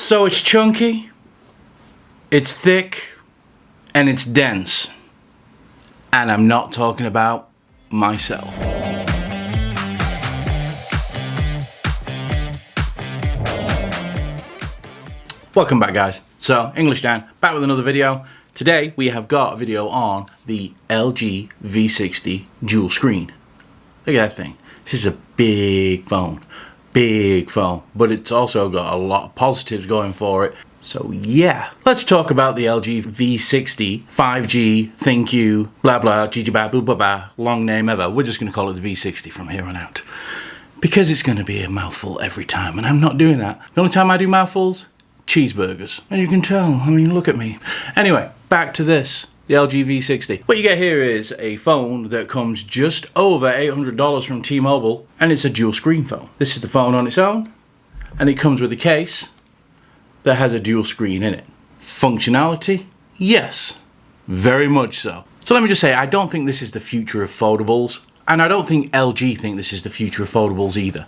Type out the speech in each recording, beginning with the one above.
So it's chunky, it's thick, and it's dense. And I'm not talking about myself. Welcome back, guys. So, English Dan, back with another video. Today we have got a video on the LG V60 Duel Screen. Look at that thing. This is a big phone. Big phone. But it's also got a lot of positives going for it. So yeah, let's talk about the LG V60 5G ThinQ blah blah blah blah blah, long name ever. We're just going to call it the V60 from here on out. Because it's going to be a mouthful every time, and I'm not doing that. The only time I do mouthfuls, cheeseburgers. And you can tell, I mean, look at me. Anyway, back to this, the LG V60. What you get here is a phone that comes just over $800 from T-Mobile, and it's a dual screen phone. This is the phone on its own, and it comes with a case that has a dual screen in it. Functionality? Yes, very much so. So let me just say, I don't think this is the future of foldables, and I don't think LG think this is the future of foldables either.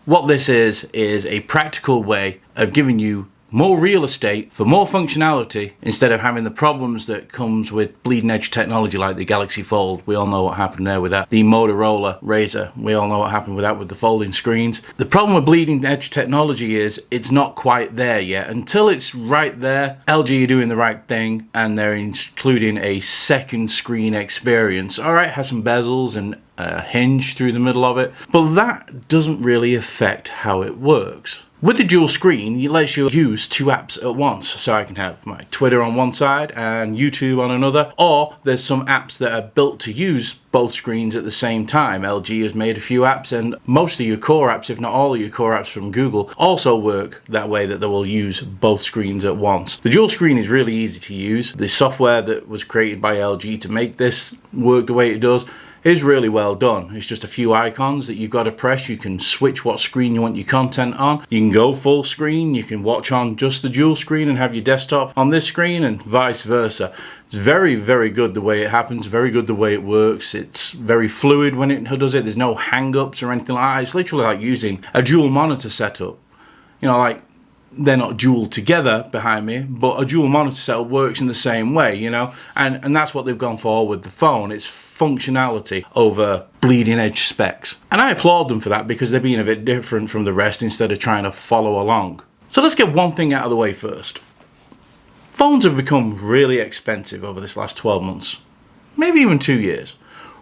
What this is a practical way of giving you more real estate for more functionality instead of having the problems that comes with bleeding edge technology like the Galaxy Fold. We all know what happened there with that. The Motorola Razr, we all know what happened with that with the folding screens. The problem with bleeding edge technology is it's not quite there yet. Until it's right there, LG are doing the right thing and they're including a second screen experience. Alright, has some bezels and a hinge through the middle of it, but that doesn't really affect how it works. With the dual screen, it lets you use two apps at once. So I can have my Twitter on one side and YouTube on another, or there's some apps that are built to use both screens at the same time. LG has made a few apps, and most of your core apps, if not all of your core apps from Google, also work that way, that they will use both screens at once. The dual screen is really easy to use. The software that was created by LG to make this work the way it does is really well done. It's just a few icons that you've got to press. You can switch what screen you want your content on. You can go full screen. You can watch on just the dual screen and have your desktop on this screen, and vice versa. It's very, very good the way it happens. Very good the way it works. It's very fluid when it does it. There's no hang-ups or anything like that. It's literally like using a dual monitor setup. You know, like, they're not dual together behind me, but a dual monitor setup works in the same way, you know, and that's what they've gone for with the phone. It's functionality over bleeding edge specs, and I applaud them for that because they're being a bit different from the rest instead of trying to follow along. So let's get one thing out of the way first. Phones have become really expensive over this last 12 months, maybe even 2 years.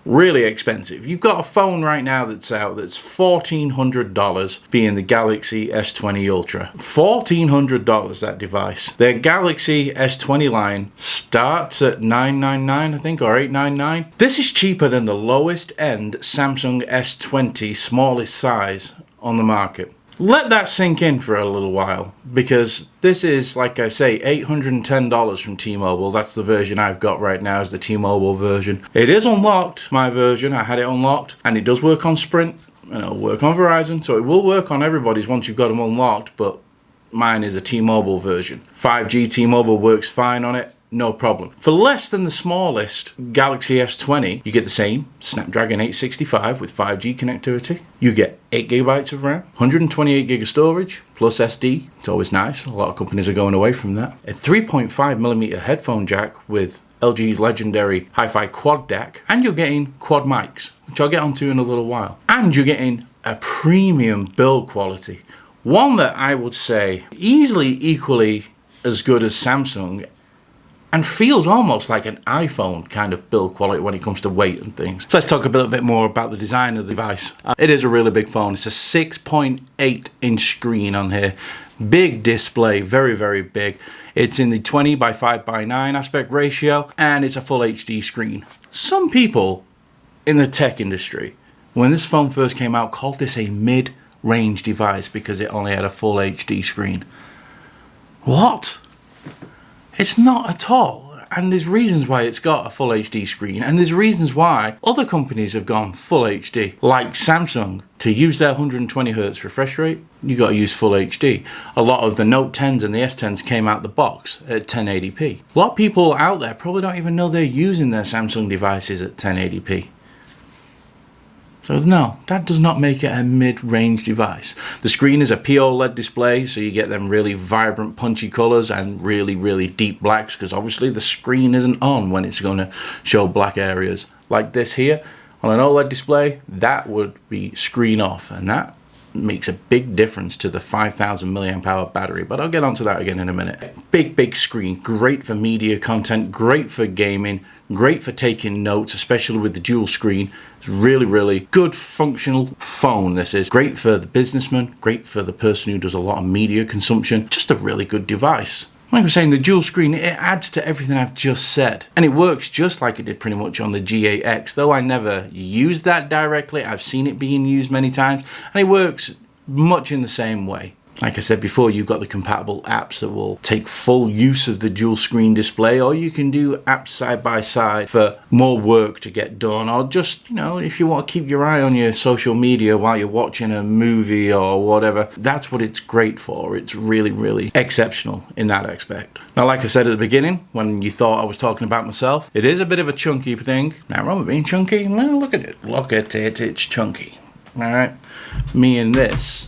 Really expensive. You've got a phone right now that's out that's $1,400, being the Galaxy S20 Ultra. $1,400, that device. Their Galaxy S20 line starts at $999, I think, or $899. This is cheaper than the lowest end Samsung S20 smallest size on the market. Let that sink in for a little while, because this is, like I say, $810 from T-Mobile. That's the version I've got right now, is the T-Mobile version. It is unlocked, my version. I had it unlocked, and it does work on Sprint, and it'll work on Verizon, so it will work on everybody's once you've got them unlocked, but mine is a T-Mobile version. 5G T-Mobile works fine on it. No problem. For less than the smallest Galaxy S20, you get the same Snapdragon 865 with 5G connectivity. You get 8GB of RAM, 128GB of storage, plus SD. It's always nice. A lot of companies are going away from that. A 3.5mm headphone jack with LG's legendary Hi-Fi quad DAC. And you're getting quad mics, which I'll get onto in a little while. And you're getting a premium build quality. One that I would say easily equally as good as Samsung, and feels almost like an iPhone kind of build quality when it comes to weight and things. So let's talk a little bit more about the design of the device. It is a really big phone. It's a 6.8-inch screen on here. Big display, very, very big. It's in the 20 by 5 by 9 aspect ratio, and it's a full HD screen. Some people in the tech industry, when this phone first came out, called this a mid-range device because it only had a full HD screen. What? It's not at all, and there's reasons why it's got a full HD screen, and there's reasons why other companies have gone full HD, like Samsung. To use their 120Hz refresh rate, you got to use full HD. A lot of the Note 10s and the S10s came out the box at 1080p. A lot of people out there probably don't even know they're using their Samsung devices at 1080p. So no, that does not make it a mid-range device. The screen is a POLED display, so you get them really vibrant, punchy colors and really, really deep blacks, because obviously the screen isn't on when it's going to show black areas. Like this here, on an OLED display, that would be screen off, and that makes a big difference to the 5,000 milliamp hour battery, but I'll get onto that again in a minute. Big screen, great for media content, great for gaming, great for taking notes, especially with the dual screen. It's really good functional phone. This is great for the businessman, great for the person who does a lot of media consumption. Just a really good device. Like I'm saying, the dual screen, it adds to everything I've just said. And it works just like it did pretty much on the G8X. Though I never used that directly, I've seen it being used many times. And it works much in the same way. Like I said before, you've got the compatible apps that will take full use of the dual screen display, or you can do apps side by side for more work to get done, or just, you know, if you want to keep your eye on your social media while you're watching a movie or whatever, that's what it's great for. It's really exceptional in that aspect. Now, like I said at the beginning, when you thought I was talking about myself, it is a bit of a chunky thing. Now, wrong with being chunky? Well, look at it. Look at it. It's chunky. All right? Me and this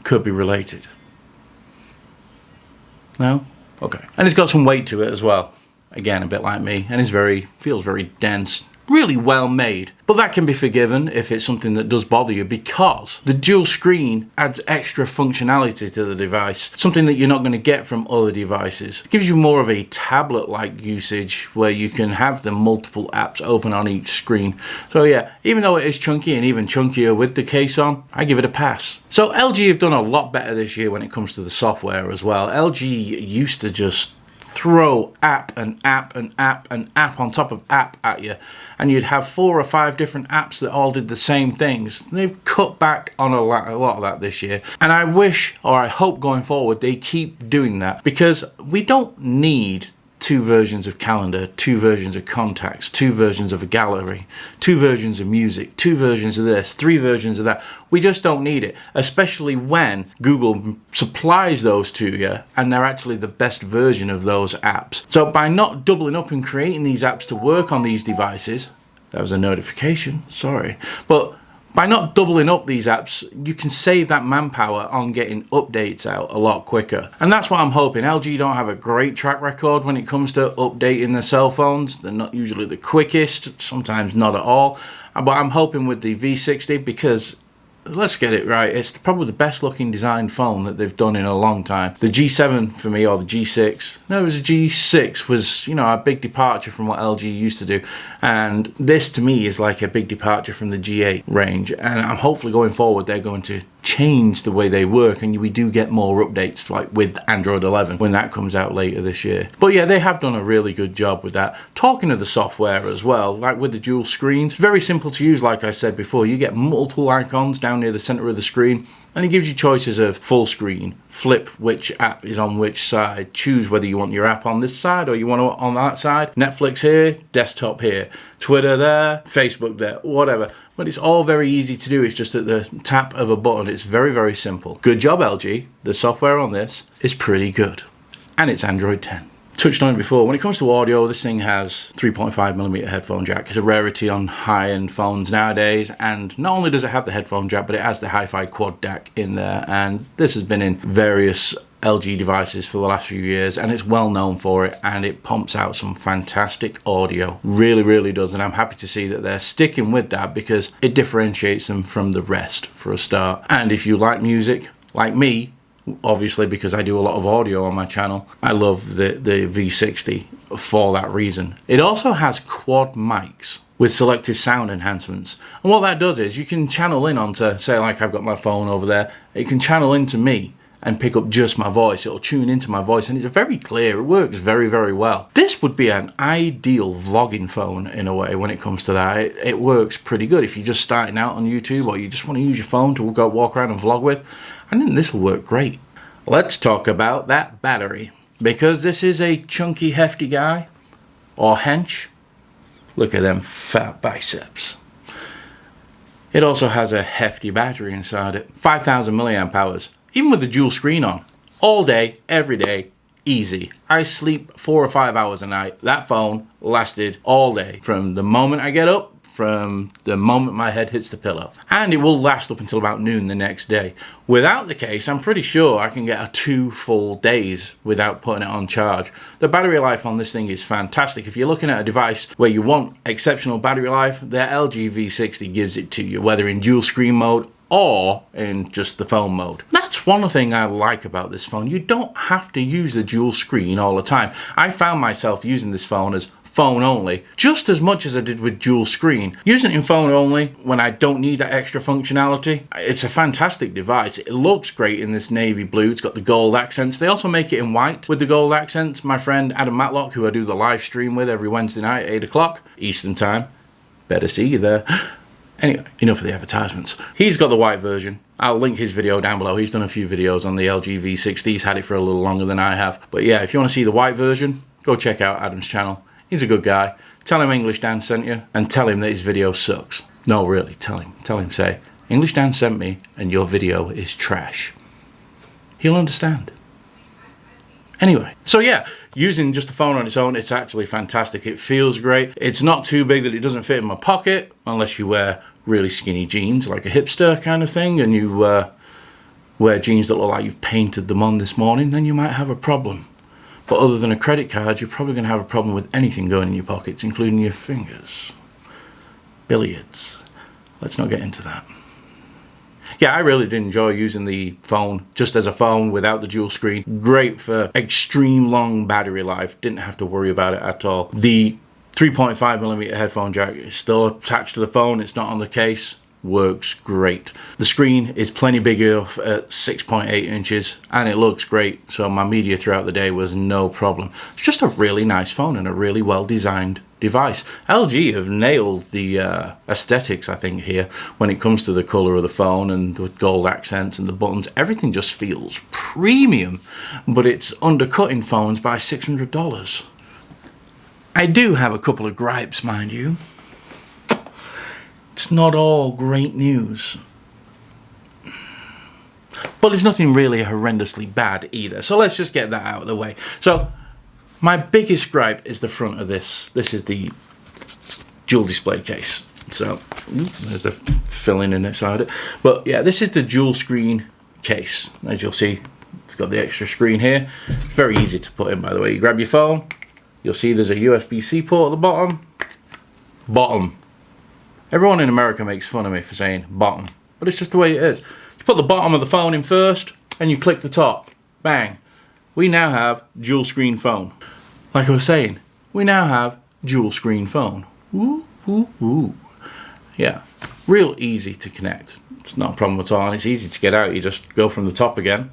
could be related. No? Okay. And it's got some weight to it as well. Again, a bit like me. And it's feels very dense. Really well made. But that can be forgiven if it's something that does bother you, because the dual screen adds extra functionality to the device. Something that you're not going to get from other devices. It gives you more of a tablet-like usage where you can have the multiple apps open on each screen. So yeah, even though it is chunky and even chunkier with the case on, I give it a pass. So LG have done a lot better this year when it comes to the software as well. LG used to just throw app and app and app and app on top of app at you, and you'd have 4 or 5 different apps that all did the same things. They've cut back on a lot of that this year, and I wish, or I hope going forward, they keep doing that, because we don't need 2 versions of calendar, 2 versions of contacts, 2 versions of a gallery, 2 versions of music, 2 versions of this, 3 versions of that. We just don't need it, especially when Google supplies those to you and they're actually the best version of those apps. So by not doubling up and creating these apps to work on these devices, that was a notification, sorry, but by not doubling up these apps, you can save that manpower on getting updates out a lot quicker. And that's what I'm hoping. LG don't have a great track record when it comes to updating their cell phones. They're not usually the quickest, sometimes not at all. But I'm hoping with the V60, because let's get it right, it's probably the best looking designed phone that they've done in a long time. The G7 for me, or the G6, no, it was a G6, was, you know, a big departure from what LG used to do. And this to me is like a big departure from the G8 range. And I'm hopefully going forward they're going to change the way they work, and we do get more updates, like with Android 11 when that comes out later this year. But yeah, they have done a really good job with that. Talking of the software as well, like with the dual screens, very simple to use. Like I said before, you get multiple icons down near the center of the screen, and it gives you choices of full screen, flip which app is on which side, choose whether you want your app on this side or you want it on that side, Netflix here, desktop here, Twitter there, Facebook there, whatever. But it's all very easy to do. It's just at the tap of a button. It's very simple. Good job, LG. The software on this is pretty good. And it's Android 10. Touched on it before, when it comes to audio, this thing has 3.5mm headphone jack. It's a rarity on high-end phones nowadays, and not only does it have the headphone jack, but it has the hi-fi quad DAC in there, and this has been in various LG devices for the last few years, and it's well known for it, and it pumps out some fantastic audio. Really does, and I'm happy to see that they're sticking with that, because it differentiates them from the rest for a start. And if you like music, like me, obviously, because I do a lot of audio on my channel, I love the V60 for that reason. It also has quad mics with selective sound enhancements, and what that does is you can channel in onto, say like I've got my phone over there, it can channel into me and pick up just my voice. It'll tune into my voice, and it's very clear. It works very well. This would be an ideal vlogging phone in a way when it comes to that. It works pretty good if you're just starting out on YouTube, or you just want to use your phone to go walk around and vlog with. I think this will work great. Let's talk about that battery, because this is a chunky, hefty guy, or hench. Look at them fat biceps. It also has a hefty battery inside it, 5,000 milliamp hours. Even with the dual screen on, all day, every day, easy. I sleep 4 or 5 hours a night. That phone lasted all day. From the moment I get up, from the moment my head hits the pillow. And it will last up until about noon the next day. Without the case, I'm pretty sure I can get a 2 full days without putting it on charge. The battery life on this thing is fantastic. If you're looking at a device where you want exceptional battery life, the LG V60 gives it to you, whether in dual screen mode or in just the phone mode. That's one thing I like about this phone. You don't have to use the dual screen all the time. I found myself using this phone as phone only just as much as I did with dual screen. Using it in phone only when I don't need that extra functionality, it's a fantastic device. It looks great in this navy blue. It's got the gold accents. They also make it in white with the gold accents. My friend Adam Matlock, who I do the live stream with every Wednesday night at 8 o'clock Eastern time, better see you there. Anyway, enough of the advertisements. He's got the white version. I'll link his video down below. He's done a few videos on the LG V60. He's had it for a little longer than I have. But yeah, if you want to see the white version, go check out Adam's channel. He's a good guy. Tell him English Dan sent you, and tell him that his video sucks. No, really, tell him, say, English Dan sent me, and your video is trash. He'll understand. Anyway, so yeah, using just the phone on its own, it's actually fantastic. It feels great. It's not too big that it doesn't fit in my pocket, unless you wear really skinny jeans, like a hipster kind of thing, and you wear jeans that look like you've painted them on this morning, then you might have a problem. But other than a credit card, you're probably going to have a problem with anything going in your pockets, including your fingers. Billiards. Let's not get into that. Yeah, I really did enjoy using the phone just as a phone without the dual screen. Great for extreme long battery life. Didn't have to worry about it at all. The 3.5mm headphone jack is still attached to the phone. It's not on the case. Works great. The screen is plenty big enough at 6.8 inches and it looks great. So my media throughout the day was no problem. It's just a really nice phone and a really well designed device. LG have nailed the aesthetics, I think, here when it comes to the color of the phone and the gold accents and the buttons. Everything just feels premium, but it's undercutting phones by $600. I do have a couple of gripes, mind you. It's not all great news. But there's nothing really horrendously bad either. So let's just get that out of the way. So my biggest gripe is the front of this. This is the dual display case. So there's the filling inside it. But yeah, this is the dual screen case. As you'll see, it's got the extra screen here. It's very easy to put in, by the way. You grab your phone. You'll see there's a USB-C port at the bottom. Bottom. Everyone in America makes fun of me for saying bottom, but it's just the way it is. You put the bottom of the phone in first, and you click the top. Bang. We now have dual screen phone. Like I was saying, we now have dual screen phone. Woo, woo, woo. Yeah, real easy to connect. It's not a problem at all, and it's easy to get out. You just go from the top again.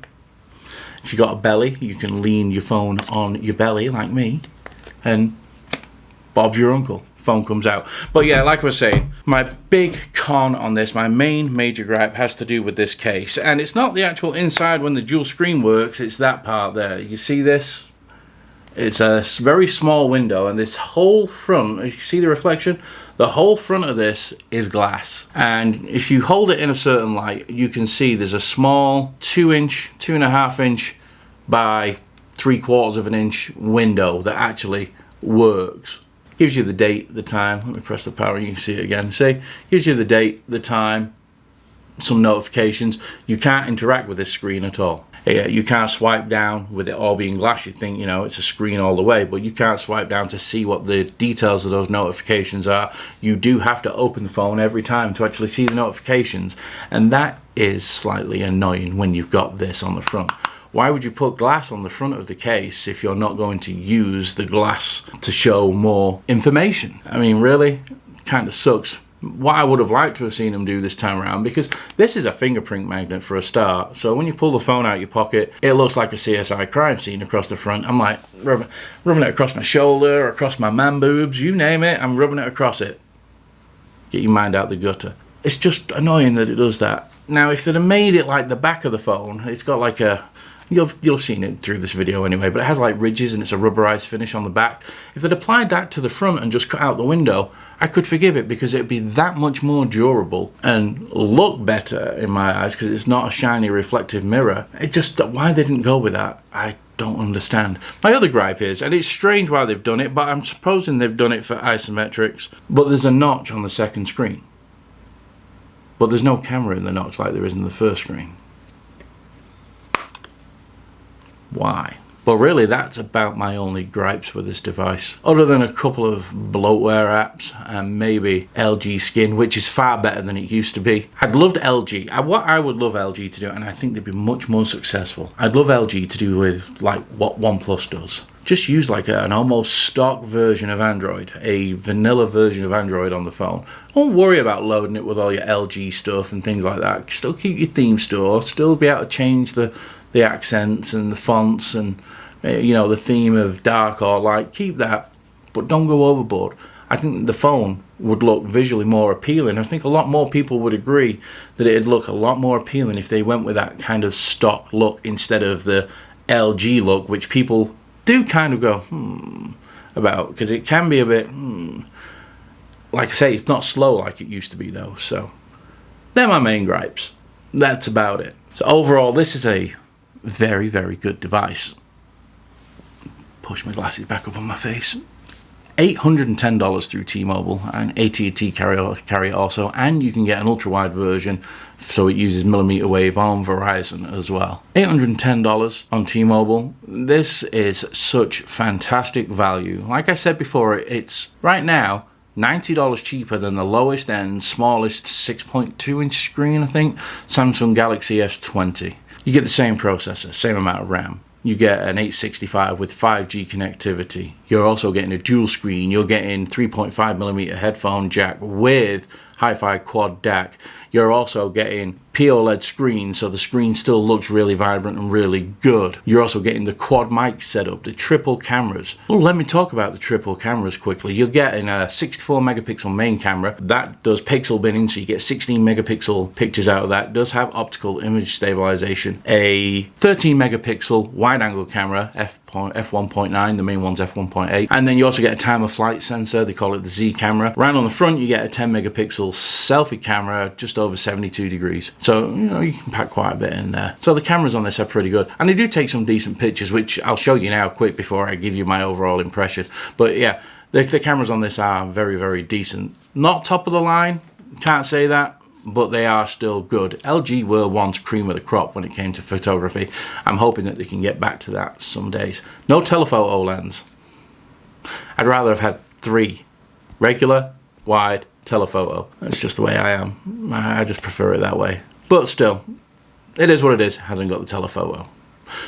If you've got a belly, you can lean your phone on your belly, like me, and Bob's your uncle. Phone comes out. But yeah, like I was saying, my big con on this, my main major gripe has to do with this case. And it's not the actual inside when the dual screen works, it's that part there. You see this? It's a very small window, and this whole front, you see the reflection? The whole front of this is glass. And if you hold it in a certain light, you can see there's a small 2.5 inch by 3/4 inch window that actually works. Gives you the date, the time. Let me press the power and you can see it again. See? Gives you the date, the time, some notifications. You can't interact with this screen at all. You can't swipe down with it all being glass. You think, you know, it's a screen all the way, but you can't swipe down to see what the details of those notifications are. You do have to open the phone every time to actually see the notifications, and that is slightly annoying when you've got this on the front. Why would you put glass on the front of the case if you're not going to use the glass to show more information? I mean, really? Kind of sucks. What I would have liked to have seen them do this time around, because this is a fingerprint magnet for a start. So when you pull the phone out of your pocket, it looks like a CSI crime scene across the front. I'm like rubbing it across my shoulder, across my man boobs, you name it, I'm rubbing it across it. Get your mind out the gutter. It's just annoying that it does that. Now, if they'd have made it like the back of the phone, it's got like a... You'll have seen it through this video anyway, but it has like ridges and it's a rubberized finish on the back. If they'd applied that to the front and just cut out the window, I could forgive it, because it'd be that much more durable and look better in my eyes, because it's not a shiny reflective mirror. It just, why they didn't go with that, I don't understand. My other gripe is, and it's strange why they've done it, but I'm supposing they've done it for isometrics, but there's a notch on the second screen. But there's no camera in the notch like there is in the first screen. Why? But really, that's about my only gripes with this device. Other than a couple of bloatware apps and maybe LG Skin, which is far better than it used to be. I'd loved LG. What I would love LG to do, and I think they'd be much more successful, I'd love LG to do with like what OnePlus does. Just use like an almost stock version of Android, a vanilla version of Android on the phone. Don't worry about loading it with all your LG stuff and things like that. Still keep your theme store, still be able to change the accents and the fonts and the theme of dark or light. Keep that, but don't go overboard. I think the phone would look visually more appealing. I think a lot more people would agree that it'd look a lot more appealing if they went with that kind of stock look instead of the LG look, which people do kind of go about, because it can be a bit like I say, it's not slow like it used to be though. So they're my main gripes. That's about it. So overall, this is a very, very good device. Push my glasses back up on my face. $810 through T-Mobile, and AT&T carry it also, and you can get an ultra-wide version, so it uses millimeter wave on Verizon as well. $810 on T-Mobile. This is such fantastic value. Like I said before, it's right now $90 cheaper than the lowest end, smallest 6.2 inch screen, I think, Samsung Galaxy S20. You get the same processor, same amount of RAM. You get an 865 with 5G connectivity. You're also getting a dual screen. You're getting 3.5mm headphone jack with Hi-Fi quad DAC. You're also getting POLED screen, so the screen still looks really vibrant and really good. You're also getting the quad mic setup, the triple cameras. Oh, let me talk about the triple cameras quickly. You're getting a 64 megapixel main camera that does pixel binning, so you get 16 megapixel pictures out of that. It does have optical image stabilization. A 13 megapixel wide angle camera, f1.9, the main one's f1.8, and then you also get a time of flight sensor. They call it the Z camera. Right on the front, you get a 10 megapixel selfie camera, just over 72 degrees. So, you can pack quite a bit in there. So the cameras on this are pretty good. And they do take some decent pictures, which I'll show you now quick before I give you my overall impression. But yeah, the cameras on this are very, very decent. Not top of the line, can't say that, but they are still good. LG were once cream of the crop when it came to photography. I'm hoping that they can get back to that some days. No telephoto lens. I'd rather have had 3. Regular, wide, telephoto. That's just the way I am. I just prefer it that way. But still, it is what it is. It hasn't got the telephoto.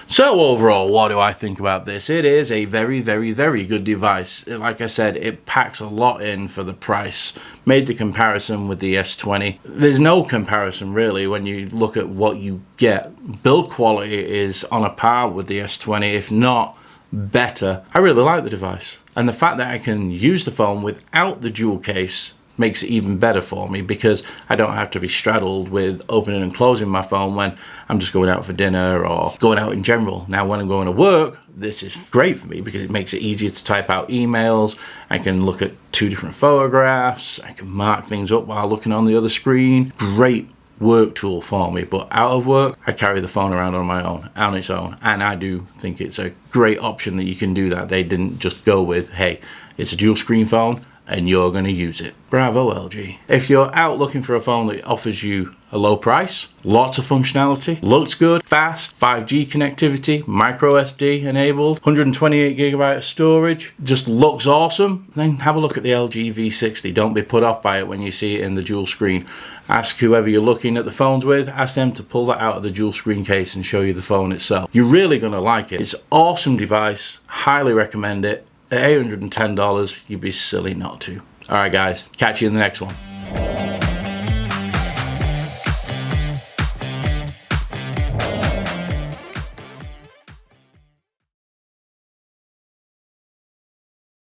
So overall, what do I think about this? It is a very, very, very good device. Like I said, it packs a lot in for the price. Made the comparison with the S20. There's no comparison really when you look at what you get. Build quality is on a par with the S20, if not better. I really like the device. And the fact that I can use the phone without the dual case makes it even better for me, because I don't have to be straddled with opening and closing my phone when I'm just going out for dinner or going out in general. Now when I'm going to work, this is great for me because it makes it easier to type out emails. I can look at 2 different photographs. I can mark things up while looking on the other screen. Great work tool for me. But out of work, I carry the phone around on its own, and I do think it's a great option that you can do that. They didn't just go with, hey, it's a dual screen phone and you're going to use it. Bravo, LG. If you're out looking for a phone that offers you a low price, lots of functionality, looks good, fast, 5G connectivity, micro SD enabled, 128 gigabyte of storage, just looks awesome, then have a look at the LG V60. Don't be put off by it when you see it in the dual screen. Ask whoever you're looking at the phones with, ask them to pull that out of the dual screen case and show you the phone itself. You're really going to like it. It's an awesome device, highly recommend it. At $810, you'd be silly not to. Alright guys, catch you in the next one.